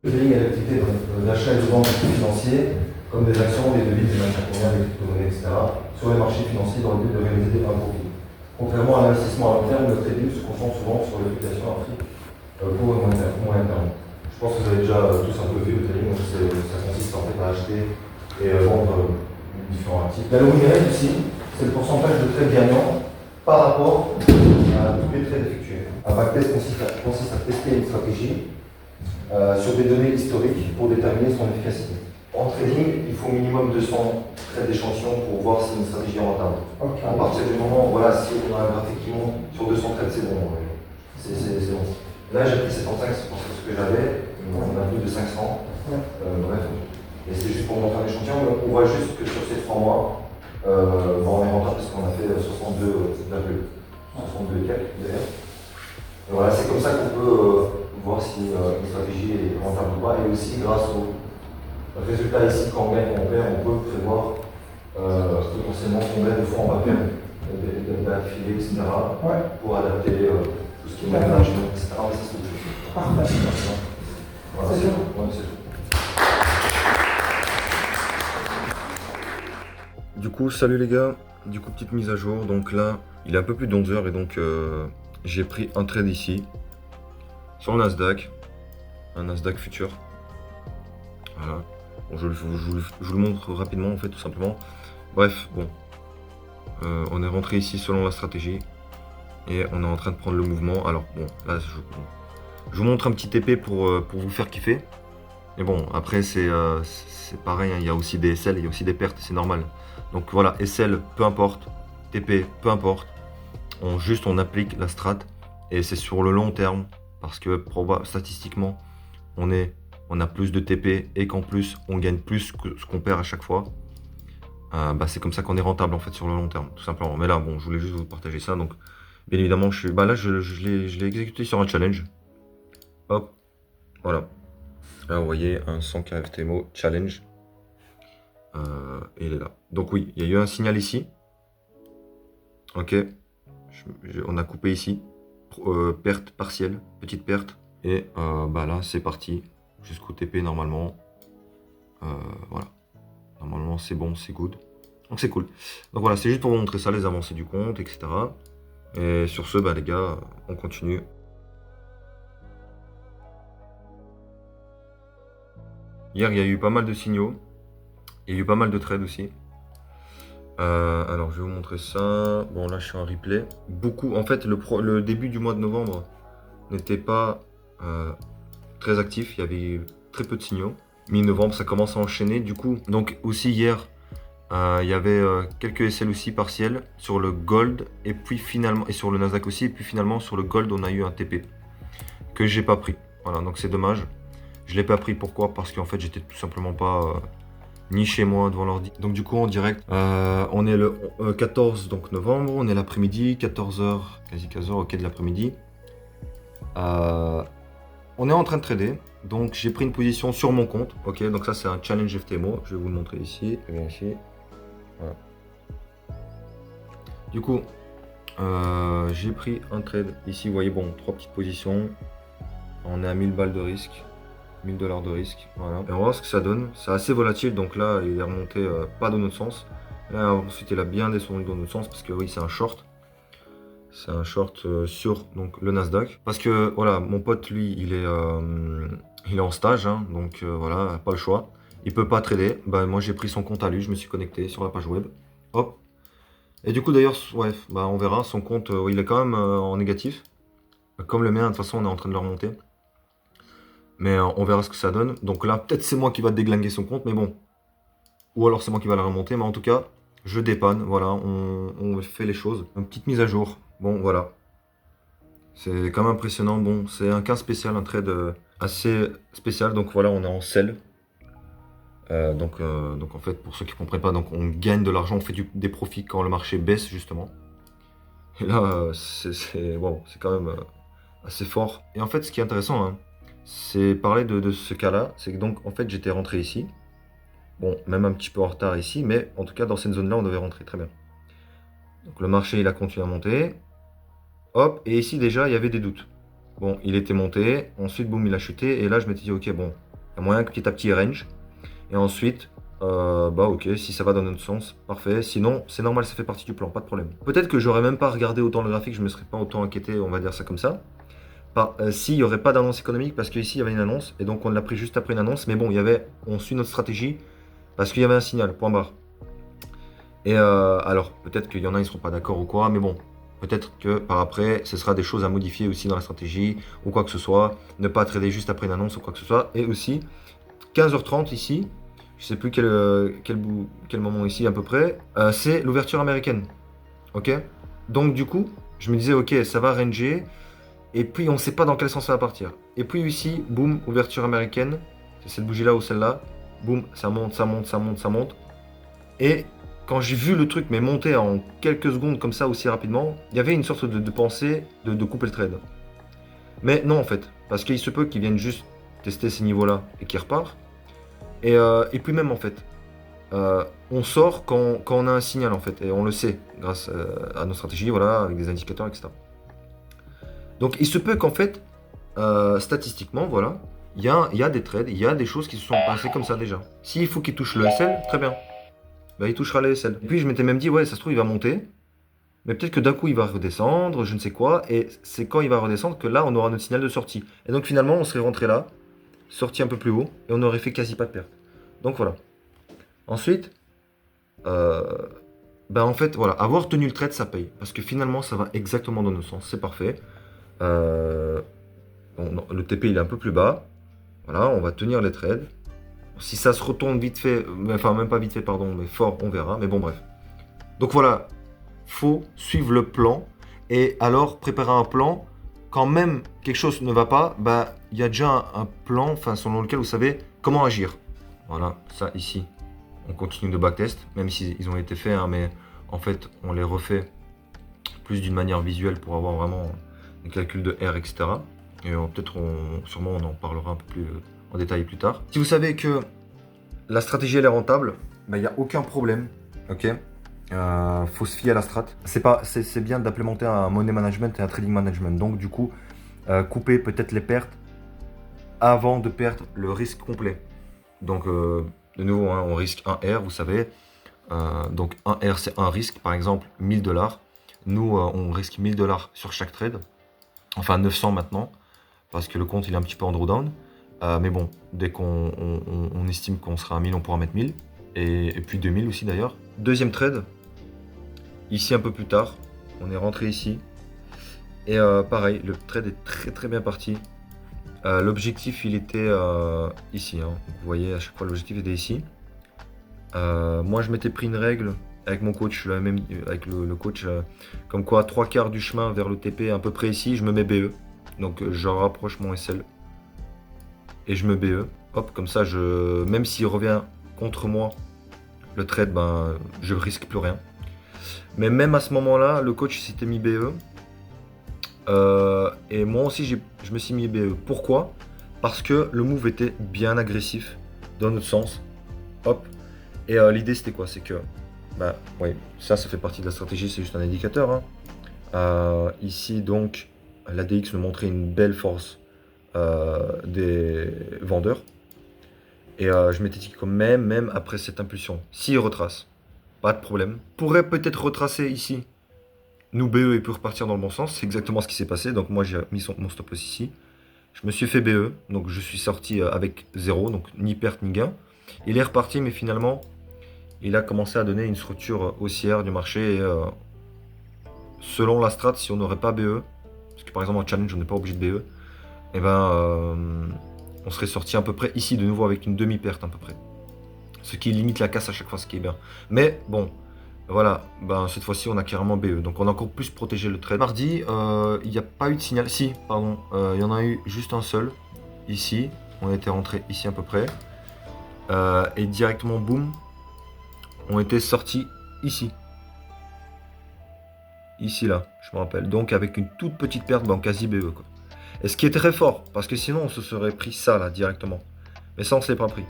Le trading est l'activité d'achat et de vente d'actifs financiers, comme des actions, des devises, des matières premières, des crypto-monnaies, etc., sur les marchés financiers dans le but de réaliser un profit. Contrairement à l'investissement à long terme, le trading se concentre souvent sur les fluctuations à prix court et moyen terme. Je pense que vous avez déjà tous un peu vu le trading, donc ça consiste en fait à acheter et vendre différents actifs. La nominale ici, c'est le pourcentage de trades gagnants par rapport à tous les trades effectués. Un backtest consiste à tester une stratégie sur des données historiques pour déterminer son efficacité. En trading, il faut minimum 200 trades d'échantillon pour voir si une stratégie est rentable. Okay. À partir du moment, voilà, si on a un graphique qui monte sur 200 trades, c'est bon. C'est bon. Là, j'ai pris 75 pour ce que j'avais, on a plus de 500. Bref. Et c'est juste pour montrer un échantillon, on voit juste que sur ces 3 mois, on est rentable parce qu'on a fait 62 et quelques d'ailleurs. Voilà, c'est comme ça qu'on peut voir si une stratégie est rentable ou pas. Et aussi, grâce aux résultats ici, quand on gagne ou on perd, on peut prévoir potentiellement combien de fois on va perdre d'affilée, etc. Ouais. Pour adapter tout ce qui est management, etc. Mais ça, c'est tout. Parfait. Voilà, c'est tout. Ouais, c'est tout. Du coup, salut les gars. Du coup, petite mise à jour. Donc là, il est un peu plus de 11 h et donc j'ai pris un trade ici sur le Nasdaq, un Nasdaq futur. Voilà. Bon, je vous le montre rapidement en fait, tout simplement. Bref, bon, on est rentré ici selon la stratégie et on est en train de prendre le mouvement. Alors bon, là, je vous montre un petit TP pour vous faire kiffer. Mais bon, après c'est pareil, hein, il y a aussi des SL, il y a aussi des pertes, c'est normal. Donc voilà, SL, peu importe, TP, peu importe. On applique la strat et c'est sur le long terme parce que statistiquement on a plus de TP et qu'en plus on gagne plus que ce qu'on perd à chaque fois. C'est comme ça qu'on est rentable en fait sur le long terme, tout simplement. Mais là, bon, je voulais juste vous partager ça. Donc, bien évidemment, là, je l'ai exécuté sur un challenge. Hop, voilà. Là, vous voyez un 100K FTMO challenge. Et il est là. Donc oui, il y a eu un signal ici. Ok. On a coupé ici. Perte partielle, petite perte. Et là, c'est parti. Jusqu'au TP normalement. Voilà. Normalement, c'est bon, c'est good. Donc c'est cool. Donc voilà, c'est juste pour vous montrer ça, les avancées du compte, etc. Et sur ce, les gars, on continue. Hier, il y a eu pas mal de signaux. Il y a eu pas mal de trades aussi. Alors, je vais vous montrer ça. Bon, là, je suis en replay. Beaucoup, en fait, le début du mois de novembre n'était pas très actif. Il y avait très peu de signaux. Mi-novembre, ça commence à enchaîner. Du coup, donc aussi hier, il y avait quelques SL aussi partiels sur le Gold et puis finalement, et sur le Nasdaq aussi. Et puis finalement, sur le Gold, on a eu un TP que j'ai pas pris. Voilà, donc c'est dommage. Je l'ai pas pris. Pourquoi? Parce qu'en fait, j'étais tout simplement pas ni chez moi devant l'ordi. Donc du coup en direct, on est le 14 donc, novembre, on est l'après-midi, 14 h, quasi 15 h, ok, de l'après-midi. On est en train de trader, donc j'ai pris une position sur mon compte, ok, donc ça c'est un challenge FTMO, je vais vous le montrer ici, et bien ici. Voilà. Du coup, j'ai pris un trade ici, vous voyez, bon, 3 petites positions, on est à 1000 balles de risque. 1000 $ de risque, voilà. Et on va voir ce que ça donne. C'est assez volatile, donc là, il est remonté pas dans notre sens. Là, ensuite, il a bien descendu dans notre sens parce que oui, c'est un short. C'est un short sur donc, le Nasdaq. Parce que voilà, mon pote, lui, il est en stage, hein, donc voilà, pas le choix. Il peut pas trader. Moi, j'ai pris son compte à lui, je me suis connecté sur la page web. Hop. Et du coup, d'ailleurs, ouais, on verra. Son compte, il est quand même en négatif. Comme le mien, de toute façon, on est en train de le remonter. Mais on verra ce que ça donne. Donc là, peut-être c'est moi qui va déglinguer son compte, mais bon. Ou alors c'est moi qui va la remonter. Mais en tout cas, je dépanne. Voilà, on fait les choses. Une petite mise à jour. Bon, voilà. C'est quand même impressionnant. Bon, c'est un cas spécial, un trade assez spécial. Donc voilà, on est en sell. Donc en fait, pour ceux qui ne comprennent pas, donc on gagne de l'argent, on fait des profits quand le marché baisse, justement. Et là, c'est quand même assez fort. Et en fait, ce qui est intéressant, hein, c'est parler de ce cas-là. C'est que donc, en fait, j'étais rentré ici. Bon, même un petit peu en retard ici, mais en tout cas, dans cette zone-là, on devait rentrer. Très bien. Donc, le marché, il a continué à monter. Hop, et ici, déjà, il y avait des doutes. Bon, il était monté. Ensuite, boum, il a chuté. Et là, je m'étais dit, ok, bon, Il y a moyen que petit à petit il range. Et ensuite, bah ok, si ça va dans notre sens, parfait. Sinon, c'est normal, ça fait partie du plan, pas de problème. Peut-être que j'aurais même pas regardé autant le graphique, je me serais pas autant inquiété, on va dire ça comme ça. S'il n'y aurait pas d'annonce économique, parce qu'ici il y avait une annonce, et donc on l'a pris juste après une annonce, mais bon, on suit notre stratégie, parce qu'il y avait un signal, point barre. Et alors, peut-être qu'il y en a, ils ne seront pas d'accord ou quoi, mais bon, peut-être que par après, ce sera des choses à modifier aussi dans la stratégie, ou quoi que ce soit, ne pas trader juste après une annonce ou quoi que ce soit, et aussi, 15h30 ici, je sais plus quel moment ici à peu près, c'est l'ouverture américaine, ok. Donc du coup, je me disais, ok, ça va ranger, et puis on ne sait pas dans quel sens ça va partir. Et puis ici, boum, ouverture américaine, c'est cette bougie là ou celle-là, boum, ça monte, ça monte, ça monte, ça monte. Et quand j'ai vu le truc mais monter en quelques secondes comme ça aussi rapidement, il y avait une sorte de pensée de couper le trade. Mais non en fait, parce qu'il se peut qu'ils viennent juste tester ces niveaux-là et qu'ils repartent. Et puis même en fait, on sort quand on a un signal en fait, et on le sait grâce à nos stratégies, voilà, avec des indicateurs, etc. Donc il se peut qu'en fait, statistiquement, voilà, il y a des trades, il y a des choses qui se sont passées comme ça déjà. S'il faut qu'il touche le SL, très bien. Bah, il touchera le SL. Et puis je m'étais même dit, ouais, ça se trouve, il va monter. Mais peut-être que d'un coup, il va redescendre, je ne sais quoi. Et c'est quand il va redescendre que là, on aura notre signal de sortie. Et donc finalement, on serait rentré là, sorti un peu plus haut, et on aurait fait quasi pas de perte. Donc voilà. Ensuite, bah en fait, voilà, avoir tenu le trade, ça paye. Parce que finalement, ça va exactement dans nos sens. C'est parfait. Bon, non, le TP, il est un peu plus bas. Voilà, on va tenir les trades. Si ça se retourne vite fait, enfin même pas vite fait, pardon, mais fort, on verra. Mais bon, bref. Donc voilà, faut suivre le plan. Et alors, préparer un plan, quand même quelque chose ne va pas, bah il y a déjà un plan, enfin selon lequel vous savez comment agir. Voilà, ça ici, on continue de backtest, même s'ils ont été faits, hein, mais en fait, on les refait plus d'une manière visuelle pour avoir vraiment des calculs de R, etc. Et peut-être, sûrement, on en parlera un peu plus en détail plus tard. Si vous savez que la stratégie elle est rentable, il n'y a aucun problème, ok. Faut se fier à la strat. C'est bien d'implémenter un money management et un trading management. Donc du coup, couper peut-être les pertes avant de perdre le risque complet. Donc de nouveau, hein, on risque un R, vous savez. Donc un R c'est un risque, par exemple 1000$. Nous, on risque 1000$ sur chaque trade. Enfin 900 maintenant, parce que le compte il est un petit peu en drawdown. Mais bon, dès qu'on estime qu'on sera à 1000, on pourra mettre 1000. Et puis 2000 aussi d'ailleurs. Deuxième trade, ici un peu plus tard, on est rentré ici. Et pareil, le trade est très très bien parti. L'objectif il était ici, hein. Vous voyez à chaque fois l'objectif était ici. Moi je m'étais pris une règle avec mon coach, même avec le coach, comme quoi 3/4 du chemin vers le TP à peu près ici, je me mets BE. Donc je rapproche mon SL et je me BE. Hop, comme ça, même s'il revient contre moi, le trade, ben, je risque plus rien. Mais même à ce moment-là, le coach s'était mis BE. Et moi aussi, je me suis mis BE. Pourquoi? Parce que le move était bien agressif dans notre sens. Hop. Et l'idée, c'était quoi? C'est que, bah, oui, ça fait partie de la stratégie, c'est juste un indicateur, hein. Ici, donc, l'ADX nous montrait une belle force des vendeurs. Et je m'étais dit que même après cette impulsion, s'il retrace, pas de problème. Pourrait peut-être retracer ici, nous BE et puis repartir dans le bon sens. C'est exactement ce qui s'est passé. Donc moi j'ai mis mon stop loss ici. Je me suis fait BE, donc je suis sorti avec 0, donc ni perte ni gain. Il est reparti, mais finalement, il a commencé à donner une structure haussière du marché. Et, selon la strat, si on n'aurait pas BE, parce que par exemple en challenge on n'est pas obligé de BE, et ben on serait sorti à peu près ici de nouveau avec une demi-perte à peu près. Ce qui limite la casse à chaque fois, ce qui est bien. Mais bon, voilà, ben, cette fois-ci on a carrément BE, donc on a encore plus protégé le trade. Mardi, il n'y a pas eu de signal, si, pardon, il y en a eu juste un seul, ici, on était rentré ici à peu près, et directement, boum, on était sorti ici. Ici là, je me rappelle, donc avec une toute petite perte, ben, quasi BE quoi. Et ce qui est très fort, parce que sinon on se serait pris ça là directement. Mais ça on ne s'est pas pris.